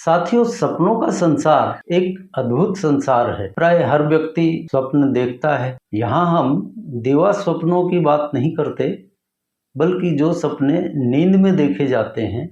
साथियों, सपनों का संसार एक अद्भुत संसार है। प्राय हर व्यक्ति स्वप्न देखता है। यहाँ हम दिवा स्वप्नों की बात नहीं करते, बल्कि जो सपने नींद में देखे जाते हैं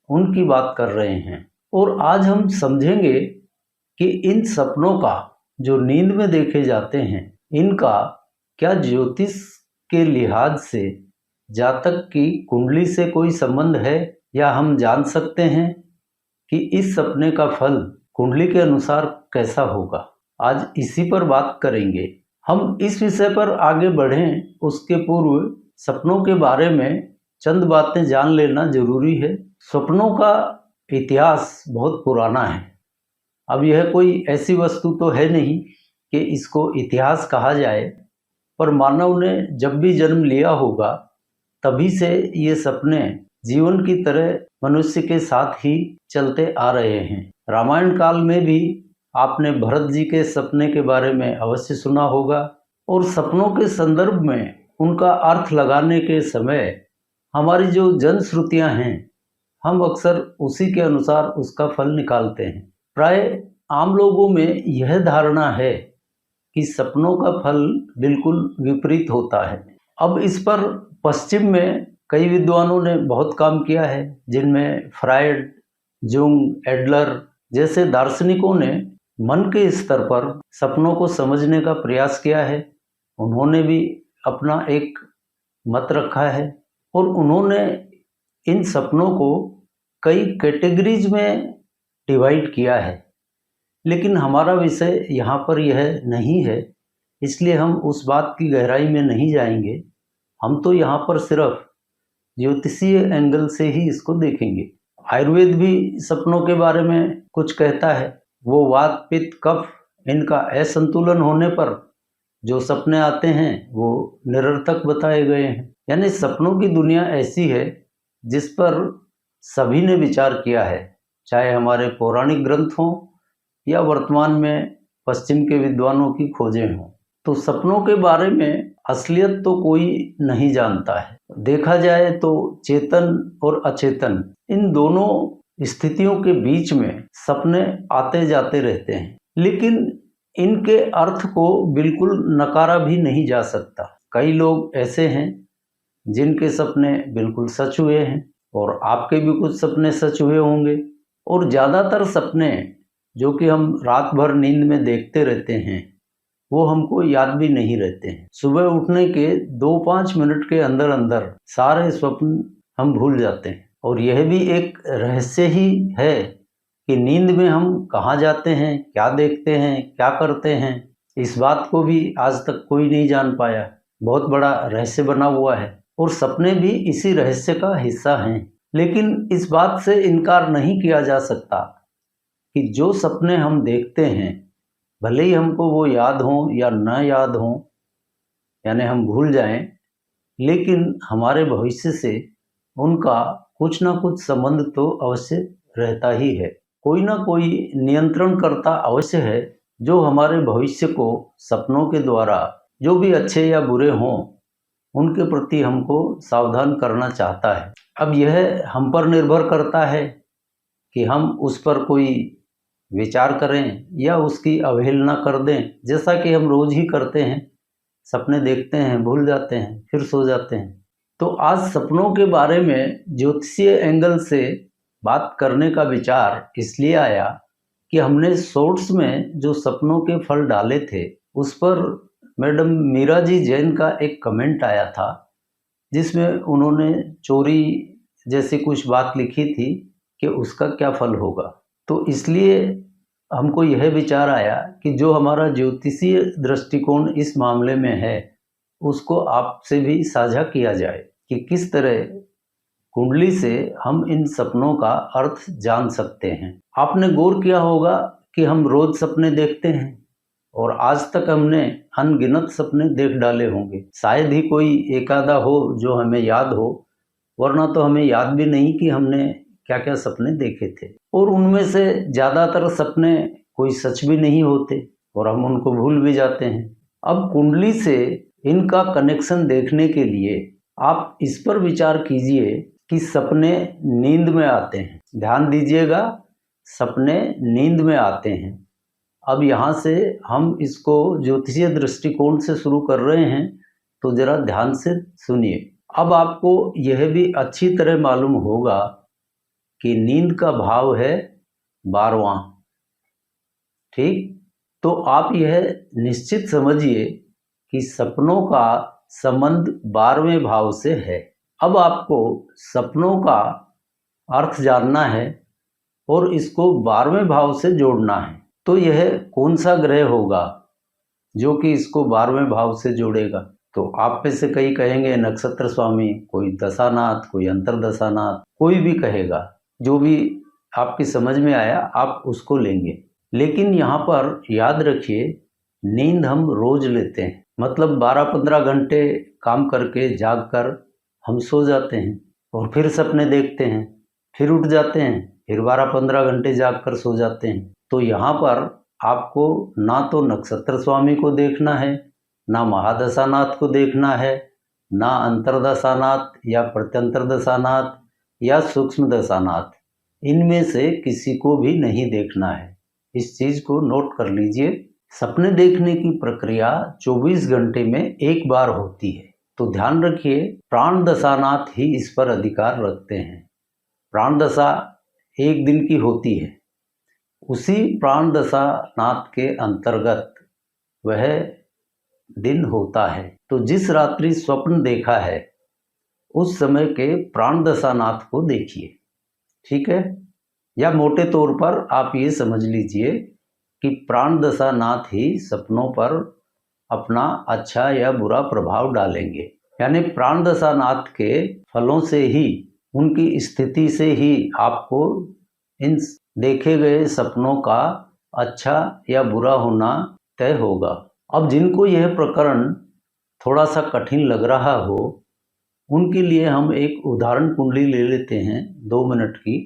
उनकी बात कर रहे हैं। और आज हम समझेंगे कि इन सपनों का जो नींद में देखे जाते हैं, इनका क्या ज्योतिष के लिहाज से जातक की कुंडली से कोई संबंध है, या हम जान सकते हैं कि इस सपने का फल कुंडली के अनुसार कैसा होगा। आज इसी पर बात करेंगे। हम इस विषय पर आगे बढ़ें उसके पूर्व सपनों के बारे में चंद बातें जान लेना जरूरी है। सपनों का इतिहास बहुत पुराना है। अब यह कोई ऐसी वस्तु तो है नहीं कि इसको इतिहास कहा जाए, पर मानव ने जब भी जन्म लिया होगा तभी से ये सपने जीवन की तरह मनुष्य के साथ ही चलते आ रहे हैं। रामायण काल में भी आपने भरत जी के सपने के बारे में अवश्य सुना होगा, और सपनों के संदर्भ में उनका अर्थ लगाने के समय हमारी जो जनश्रुतियाँ हैं, हम अक्सर उसी के अनुसार उसका फल निकालते हैं। प्राय आम लोगों में यह धारणा है कि सपनों का फल बिल्कुल विपरीत होता है। अब इस पर पश्चिम में कई विद्वानों ने बहुत काम किया है, जिनमें फ्रायड, जुंग, एडलर जैसे दार्शनिकों ने मन के स्तर पर सपनों को समझने का प्रयास किया है। उन्होंने भी अपना एक मत रखा है, और उन्होंने इन सपनों को कई कैटेगरीज में डिवाइड किया है। लेकिन हमारा विषय यहाँ पर यह नहीं है, इसलिए हम उस बात की गहराई में नहीं जाएंगे। हम तो यहाँ पर सिर्फ ज्योतिषीय एंगल से ही इसको देखेंगे। आयुर्वेद भी सपनों के बारे में कुछ कहता है। वो वात, पित्त, कफ इनका असंतुलन होने पर जो सपने आते हैं वो निरर्थक बताए गए हैं। यानी सपनों की दुनिया ऐसी है जिस पर सभी ने विचार किया है, चाहे हमारे पौराणिक ग्रंथ हों या वर्तमान में पश्चिम के विद्वानों की खोजें हों। तो सपनों के बारे में असलियत तो कोई नहीं जानता है। देखा जाए तो चेतन और अचेतन इन दोनों स्थितियों के बीच में सपने आते जाते रहते हैं, लेकिन इनके अर्थ को बिल्कुल नकारा भी नहीं जा सकता। कई लोग ऐसे हैं जिनके सपने बिल्कुल सच हुए हैं, और आपके भी कुछ सपने सच हुए होंगे। और ज़्यादातर सपने जो कि हम रात भर नींद में देखते रहते हैं वो हमको याद भी नहीं रहते हैं। सुबह उठने के 2-5 मिनट के अंदर अंदर सारे स्वप्न हम भूल जाते हैं। और यह भी एक रहस्य ही है कि नींद में हम कहाँ जाते हैं, क्या देखते हैं, क्या करते हैं, इस बात को भी आज तक कोई नहीं जान पाया। बहुत बड़ा रहस्य बना हुआ है, और सपने भी इसी रहस्य का हिस्सा हैं। लेकिन इस बात से इनकार नहीं किया जा सकता कि जो सपने हम देखते हैं, भले ही हमको वो याद हों या न याद हों, यानी हम भूल जाएं, लेकिन हमारे भविष्य से उनका कुछ ना कुछ संबंध तो अवश्य रहता ही है। कोई ना कोई नियंत्रणकर्ता अवश्य है जो हमारे भविष्य को सपनों के द्वारा, जो भी अच्छे या बुरे हों, उनके प्रति हमको सावधान करना चाहता है। अब यह हम पर निर्भर करता है कि हम उस पर कोई विचार करें या उसकी अवहेलना कर दें, जैसा कि हम रोज ही करते हैं। सपने देखते हैं, भूल जाते हैं, फिर सो जाते हैं। तो आज सपनों के बारे में ज्योतिषीय एंगल से बात करने का विचार इसलिए आया कि हमने शॉर्ट्स में जो सपनों के फल डाले थे उस पर मैडम मीरा जी जैन का एक कमेंट आया था, जिसमें उन्होंने चोरी जैसी कुछ बात लिखी थी कि उसका क्या फल होगा। तो इसलिए हमको यह विचार आया कि जो हमारा ज्योतिषीय दृष्टिकोण इस मामले में है उसको आपसे भी साझा किया जाए कि किस तरह कुंडली से हम इन सपनों का अर्थ जान सकते हैं। आपने गौर किया होगा कि हम रोज सपने देखते हैं, और आज तक हमने अनगिनत सपने देख डाले होंगे। शायद ही कोई एक आधा हो जो हमें याद हो, वरना तो हमें याद भी नहीं कि हमने क्या क्या सपने देखे थे। और उनमें से ज़्यादातर सपने कोई सच भी नहीं होते, और हम उनको भूल भी जाते हैं। अब कुंडली से इनका कनेक्शन देखने के लिए आप इस पर विचार कीजिए कि सपने नींद में आते हैं। ध्यान दीजिएगा, सपने नींद में आते हैं। अब यहाँ से हम इसको ज्योतिषीय दृष्टिकोण से शुरू कर रहे हैं, तो जरा ध्यान से सुनिए। अब आपको यह भी अच्छी तरह मालूम होगा कि नींद का भाव है 12वां। ठीक, तो आप यह निश्चित समझिए कि सपनों का संबंध 12वें भाव से है। अब आपको सपनों का अर्थ जानना है और इसको 12वें भाव से जोड़ना है। तो यह कौन सा ग्रह होगा जो कि इसको 12वें भाव से जोड़ेगा? तो आप में से कई कहेंगे नक्षत्र स्वामी, कोई दशानाथ, कोई अंतर्दशानाथ, कोई भी कहेगा। जो भी आपकी समझ में आया आप उसको लेंगे। लेकिन यहाँ पर याद रखिए, नींद हम रोज लेते हैं, मतलब 12-15 घंटे काम करके जाग कर हम सो जाते हैं और फिर सपने देखते हैं, फिर उठ जाते हैं, फिर 12-15 घंटे जाग कर सो जाते हैं। तो यहाँ पर आपको ना तो नक्षत्र स्वामी को देखना है, ना महादशानाथ को देखना है, ना अंतर्दशानाथ या प्रत्यंतर दशानाथ या सूक्ष्म दशानाथ, इनमें से किसी को भी नहीं देखना है। इस चीज को नोट कर लीजिए। सपने देखने की प्रक्रिया 24 घंटे में एक बार होती है। तो ध्यान रखिए, प्राण दशानाथ ही इस पर अधिकार रखते हैं। प्राण दशा एक दिन की होती है, उसी प्राण दशानाथ के अंतर्गत वह दिन होता है। तो जिस रात्रि स्वप्न देखा है उस समय के प्राण दशानाथ को देखिए। ठीक है, या मोटे तौर पर आप ये समझ लीजिए कि प्राण दशानाथ ही सपनों पर अपना अच्छा या बुरा प्रभाव डालेंगे। यानी प्राण दशानाथ के फलों से ही, उनकी स्थिति से ही आपको इन देखे गए सपनों का अच्छा या बुरा होना तय होगा। अब जिनको यह प्रकरण थोड़ा सा कठिन लग रहा हो, उनके लिए हम एक उदाहरण कुंडली ले लेते हैं 2 मिनट की,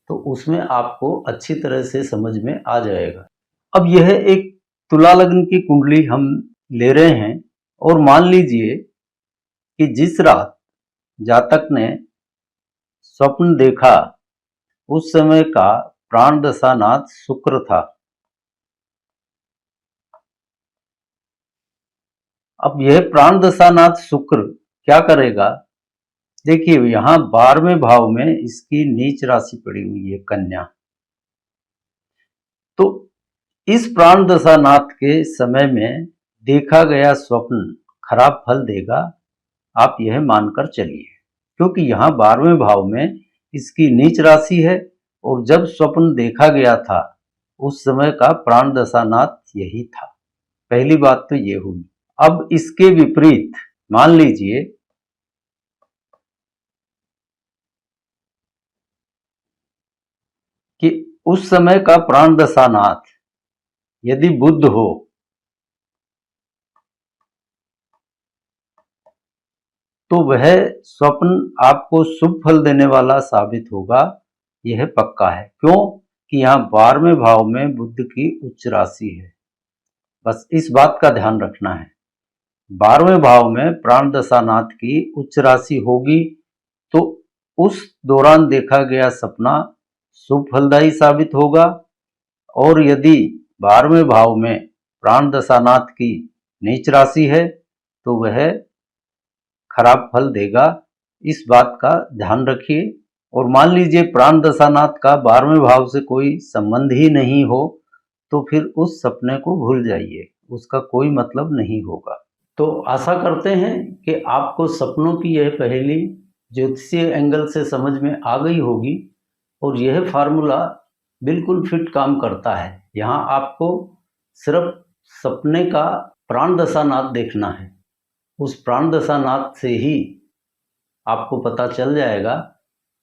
तो उसमें आपको अच्छी तरह से समझ में आ जाएगा। अब यह एक तुला लग्न की कुंडली हम ले रहे हैं और मान लीजिए कि जिस रात जातक ने स्वप्न देखा उस समय का प्राण दशानाथ शुक्र था। अब यह प्राण दशानाथ शुक्र क्या करेगा? देखिए, यहां 12वें भाव में इसकी नीच राशि पड़ी हुई है कन्या। तो इस प्राण दशानाथ के समय में देखा गया स्वप्न खराब फल देगा, आप यह मानकर चलिए, क्योंकि यहाँ 12वें भाव में इसकी नीच राशि है और जब स्वप्न देखा गया था उस समय का प्राण दशानाथ यही था। पहली बात तो ये हुई। अब इसके विपरीत मान लीजिए कि उस समय का प्राण दशानाथ यदि बुध हो, तो वह स्वप्न आपको शुभ फल देने वाला साबित होगा, यह पक्का है। क्यों? कि यहाँ 12वें भाव में बुध की उच्च राशि है। बस इस बात का ध्यान रखना है। 12वें भाव में प्राण दशानाथ की उच्च राशि होगी तो उस दौरान देखा गया सपना शुभ फलदायी साबित होगा, और यदि 12वें भाव में प्राण दशानाथ की नीच राशि है तो वह खराब फल देगा। इस बात का ध्यान रखिए। और मान लीजिए प्राण दशानाथ का 12वें भाव से कोई संबंध ही नहीं हो, तो फिर उस सपने को भूल जाइए, उसका कोई मतलब नहीं होगा। तो आशा करते हैं कि आपको सपनों की यह पहेली ज्योतिषीय एंगल से समझ में आ गई होगी और यह फार्मूला बिल्कुल फिट काम करता है। यहाँ आपको सिर्फ सपने का प्राण दशानाथ देखना है, उस प्राण दशानाथ से ही आपको पता चल जाएगा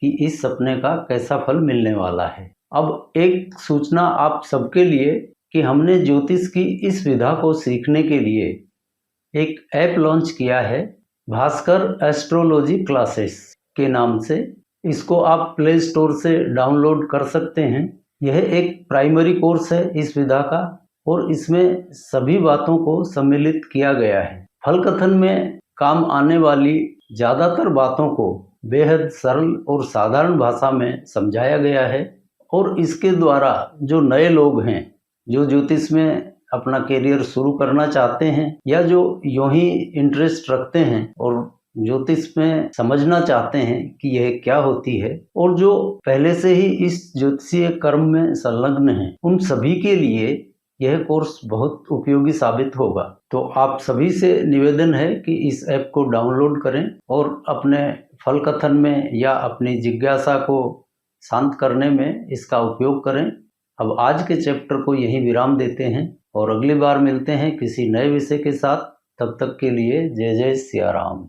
कि इस सपने का कैसा फल मिलने वाला है। अब एक सूचना आप सबके लिए कि हमने ज्योतिष की इस विधा को सीखने के लिए एक ऐप लॉन्च किया है, भास्कर एस्ट्रोलॉजी क्लासेस के नाम से। इसको आप प्ले स्टोर से डाउनलोड कर सकते हैं। यह एक प्राइमरी कोर्स है इस विधा का और इसमें सभी बातों को सम्मिलित किया गया है। फल कथन में काम आने वाली ज़्यादातर बातों को बेहद सरल और साधारण भाषा में समझाया गया है और इसके द्वारा जो नए लोग हैं, जो ज्योतिष में अपना करियर शुरू करना चाहते हैं या जो यूं ही इंटरेस्ट रखते हैं और ज्योतिष में समझना चाहते हैं कि यह क्या होती है, और जो पहले से ही इस ज्योतिषीय कर्म में संलग्न हैं, उन सभी के लिए यह कोर्स बहुत उपयोगी साबित होगा। तो आप सभी से निवेदन है कि इस ऐप को डाउनलोड करें और अपने फल कथन में या अपनी जिज्ञासा को शांत करने में इसका उपयोग करें। अब आज के चैप्टर को यहीं विराम देते हैं और अगली बार मिलते हैं किसी नए विषय के साथ। तब तक के लिए जय जय सिया राम।